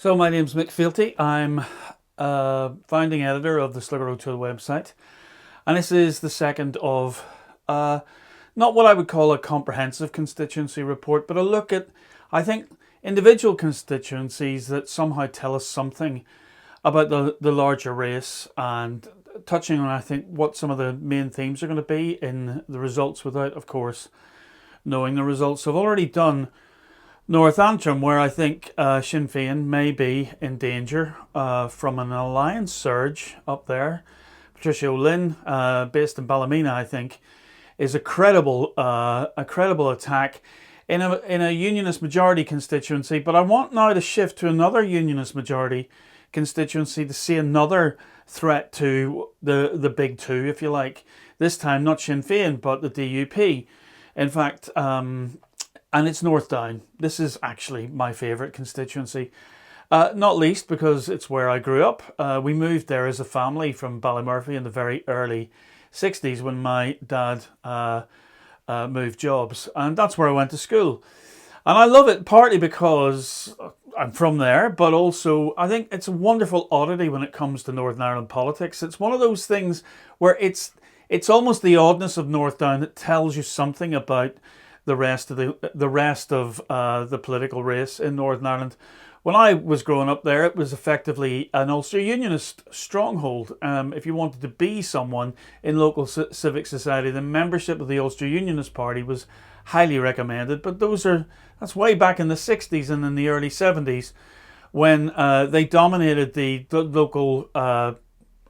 So my name's Mick. I'm founding editor of the Slugger O'Toole website, and this is the second of not what I would call a comprehensive constituency report, but a look at, I think, individual constituencies that somehow tell us something about the larger race, and touching on, I think, what some of the main themes are going to be in the results without, of course, knowing the results. So I've already done North Antrim, where I think Sinn Féin may be in danger from an alliance surge up there. Patricia O'Lynn, based in Ballymena, I think, is a credible attack in a unionist majority constituency. But I want now to shift to another unionist majority constituency to see another threat to the big two, if you like. This time not Sinn Féin, but the DUP. In fact, and it's North Down. This is actually my favourite constituency, not least because it's where I grew up. We moved there as a family from Ballymurphy in the very early 60s when my dad moved jobs, and that's where I went to school. And I love it partly because I'm from there, but also I think it's a wonderful oddity when it comes to Northern Ireland politics. It's one of those things where it's almost the oddness of North Down that tells you something about the rest of the political race in Northern Ireland. When I was growing up there, it was effectively an Ulster Unionist stronghold. If you wanted to be someone in local civic society, then membership of the Ulster Unionist Party was highly recommended. But that's way back in the 60s and in the early 70s when they dominated the local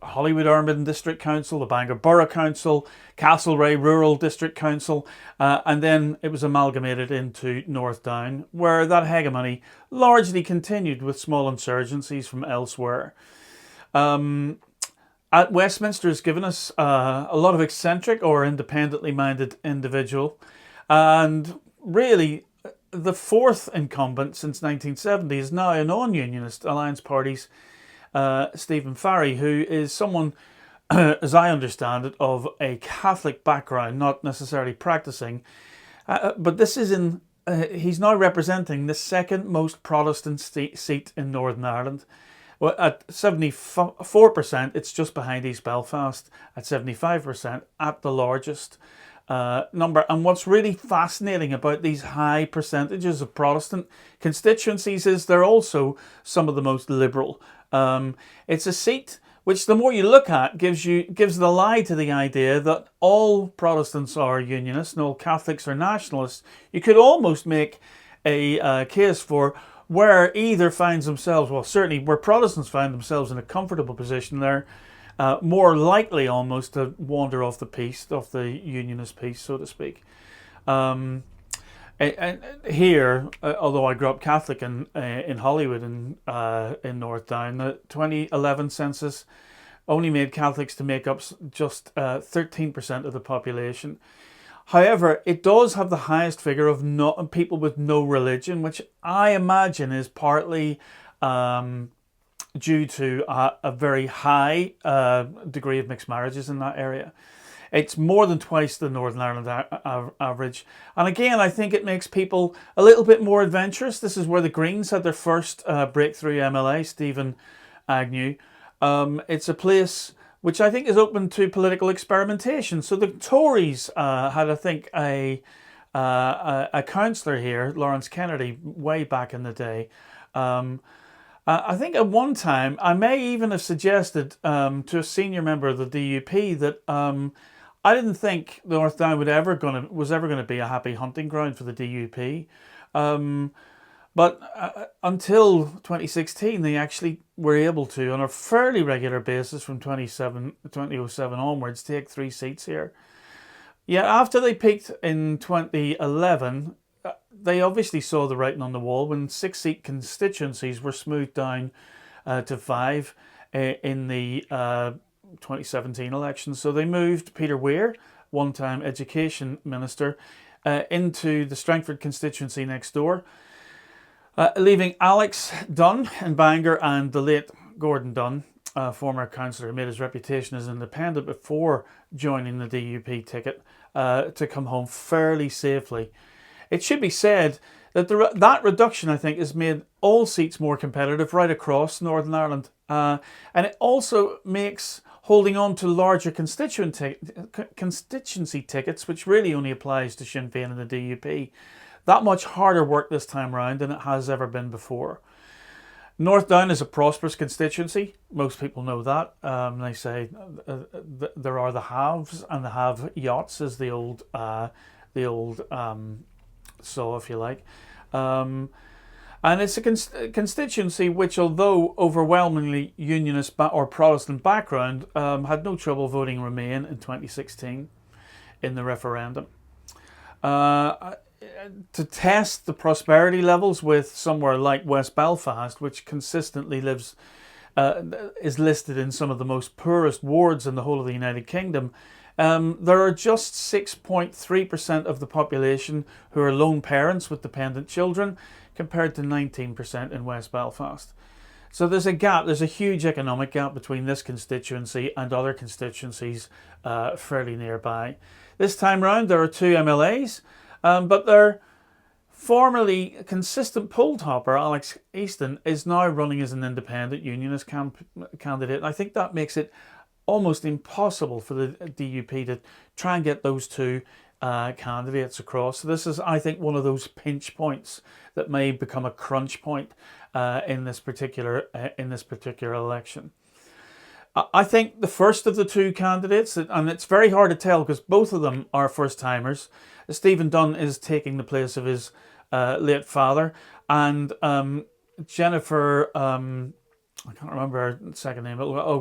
Hollywood Urban District Council, the Bangor Borough Council, Castlereagh Rural District Council, and then it was amalgamated into North Down, where that hegemony largely continued with small insurgencies from elsewhere. At Westminster has given us a lot of eccentric or independently minded individual, and really the fourth incumbent since 1970 is now a non-unionist Alliance Party's Stephen Farry, who is someone, as I understand it, of a Catholic background, not necessarily practicing, but he's now representing the second most Protestant seat in Northern Ireland. Well, at 74%, it's just behind East Belfast. At 75%, at the largest number. And what's really fascinating about these high percentages of Protestant constituencies is they're also some of the most liberal. It's a seat which, the more you look at, gives the lie to the idea that all Protestants are unionists and all Catholics are nationalists. You could almost make a case for where either finds themselves, well, certainly where Protestants find themselves in a comfortable position, they're more likely almost to wander off the unionist piece, so to speak. And here, although I grew up Catholic in Hollywood and in North Down, the 2011 census only made Catholics to make up just 13% of the population. However, it does have the highest figure of people with no religion, which I imagine is partly due to a very high degree of mixed marriages in that area. It's more than twice the Northern Ireland average. And again, I think it makes people a little bit more adventurous. This is where the Greens had their first breakthrough MLA, Stephen Agnew. It's a place which I think is open to political experimentation. So the Tories had, I think, a councillor here, Lawrence Kennedy, way back in the day. I think at one time, I may even have suggested to a senior member of the DUP that I didn't think North Down was ever going to be a happy hunting ground for the DUP. But until 2016, they actually were able to, on a fairly regular basis from 2007 onwards, take 3 seats here. Yet after they peaked in 2011, they obviously saw the writing on the wall when 6-seat constituencies were smoothed down to 5 in the 2017 election. So they moved Peter Weir, one-time education minister, into the Strangford constituency next door, leaving Alex Dunn in Bangor and the late Gordon Dunn, former councillor who made his reputation as independent before joining the DUP ticket, to come home fairly safely It should be said that that reduction, I think, has made all seats more competitive right across Northern Ireland. And it also makes holding on to larger constituency tickets, which really only applies to Sinn Féin and the DUP, that much harder work this time round than it has ever been before. North Down is a prosperous constituency. Most people know that. They say there are the haves and the have-yachts, as the old saw, if you like. And it's a constituency which, although overwhelmingly unionist or Protestant background, had no trouble voting Remain in 2016 in the referendum. To test the prosperity levels with somewhere like West Belfast, which consistently is listed in some of the most poorest wards in the whole of the United Kingdom, there are just 6.3% of the population who are lone parents with dependent children, compared to 19% in West Belfast. So there's a gap, there's a huge economic gap between this constituency and other constituencies fairly nearby. This time round there are 2 MLAs, but their formerly consistent poll topper, Alex Easton, is now running as an independent unionist candidate. And I think that makes it almost impossible for the DUP to try and get those 2 candidates across. So this is, I think, one of those pinch points that may become a crunch point in this particular election. I think the first of the 2 candidates, and it's very hard to tell because both of them are first timers. Stephen Dunn is taking the place of his late father, and Jennifer, I can't remember her second name.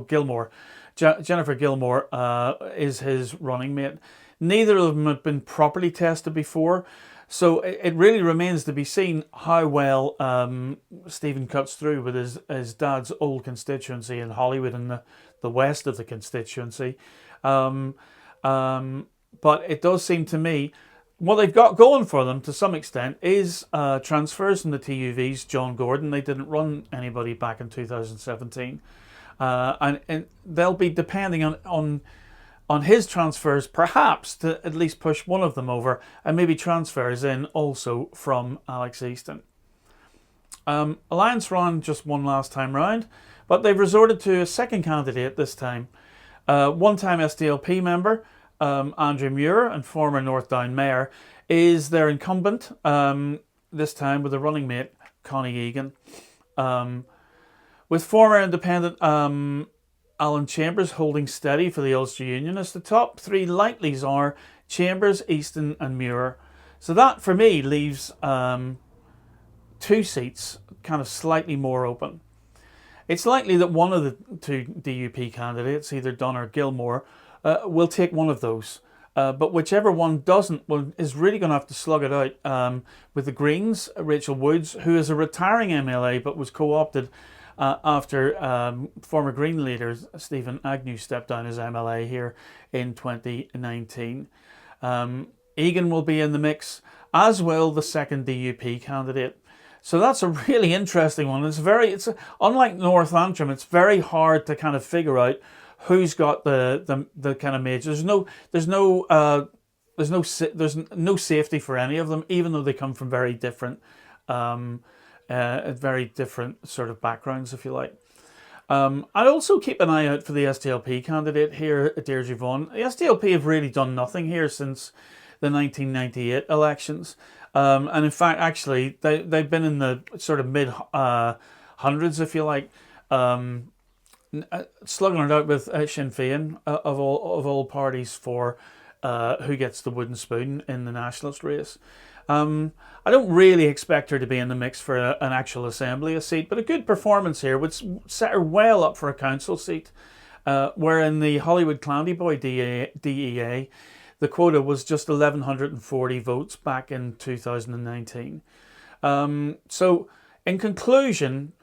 Gilmore. Jennifer Gilmore is his running mate. Neither of them have been properly tested before, so it really remains to be seen how well Stephen cuts through with his dad's old constituency in Hollywood and the west of the constituency. But it does seem to me what they've got going for them to some extent is transfers from the TUV's John Gordon. They didn't run anybody back in 2017. And they'll be depending on his transfers, perhaps, to at least push one of them over, and maybe transfers in also from Alex Easton. Alliance ran just one last time round, but they've resorted to a second candidate this time. One-time SDLP member, Andrew Muir, and former North Down Mayor, is their incumbent, this time with a running mate, Connie Egan. With former independent Alan Chambers holding steady for the Ulster Unionists, the top 3 likelies are Chambers, Easton and Muir. So that, for me, leaves 2 seats kind of slightly more open. It's likely that one of the 2 DUP candidates, either Dunn or Gilmore, will take one of those. But whichever one doesn't is really going to have to slug it out with the Greens, Rachel Woods, who is a retiring MLA but was co-opted after former Green leader Stephen Agnew stepped down as MLA here in 2019. Egan will be in the mix, as will the second DUP candidate. So that's a really interesting one. It's unlike North Antrim. It's very hard to kind of figure out who's got the kind of major. There's no safety for any of them, even though they come from very different sort of backgrounds, if you like. I'd also keep an eye out for the SDLP candidate here, Deirdre Vaughan. The SDLP have really done nothing here since the 1998 elections. And in fact, actually, they've been in the sort of mid hundreds, if you like, slugging it out with Sinn Féin of all parties for who gets the wooden spoon in the nationalist race. I don't really expect her to be in the mix for an actual assembly seat, but a good performance here would set her well up for a council seat, where in the Hollywood Clandyboy DEA, the quota was just 1,140 votes back in 2019. So, in conclusion,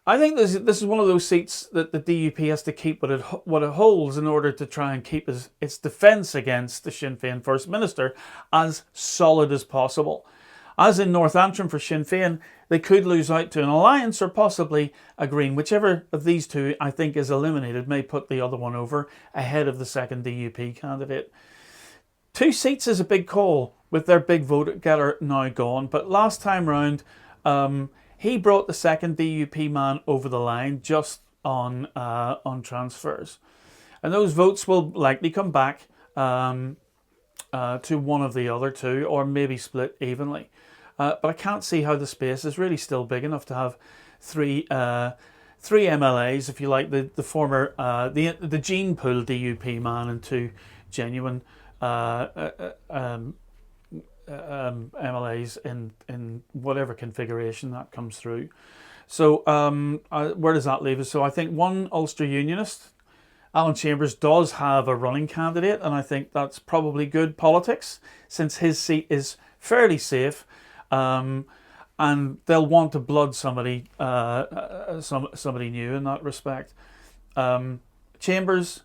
I think this is one of those seats that the DUP has to keep what it holds in order to try and keep its defence against the Sinn Féin First Minister as solid as possible. As in North Antrim for Sinn Féin, they could lose out to an alliance or possibly a Green. Whichever of these 2 I think is eliminated may put the other one over ahead of the second DUP candidate. 2 seats is a big call. with their big vote getter now gone. But last time round, he brought the second DUP man over the line just on transfers, and those votes will likely come back to one of the other two, or maybe split evenly. But I can't see how the space is really still big enough to have three MLAs, if you like, the former the gene pool DUP man and two genuine MLAs in whatever configuration that comes through. So where does that leave us? So I think one Ulster Unionist, Alan Chambers, does have a running candidate, and I think that's probably good politics since his seat is fairly safe, and they'll want to blood somebody new in that respect. Chambers,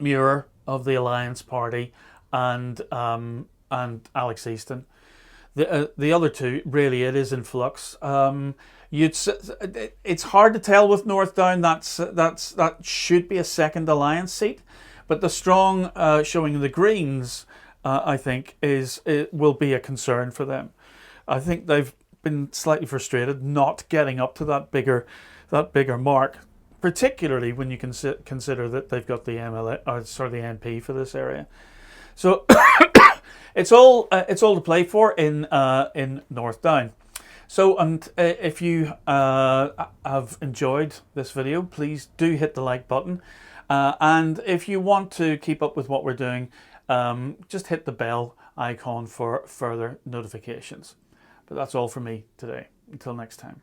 Muir of the Alliance Party, and Alex Easton. The other two, really, it is in flux. It's hard to tell with North Down. That should be a second alliance seat, but the strong showing of the Greens, I think, will be a concern for them. I think they've been slightly frustrated not getting up to that bigger mark, particularly when you consider that they've got the MLA, the NP for this area. So it's all to play for in North Down. So, and if you have enjoyed this video, please do hit the like button. And if you want to keep up with what we're doing, just hit the bell icon for further notifications. But that's all from me today. Until next time.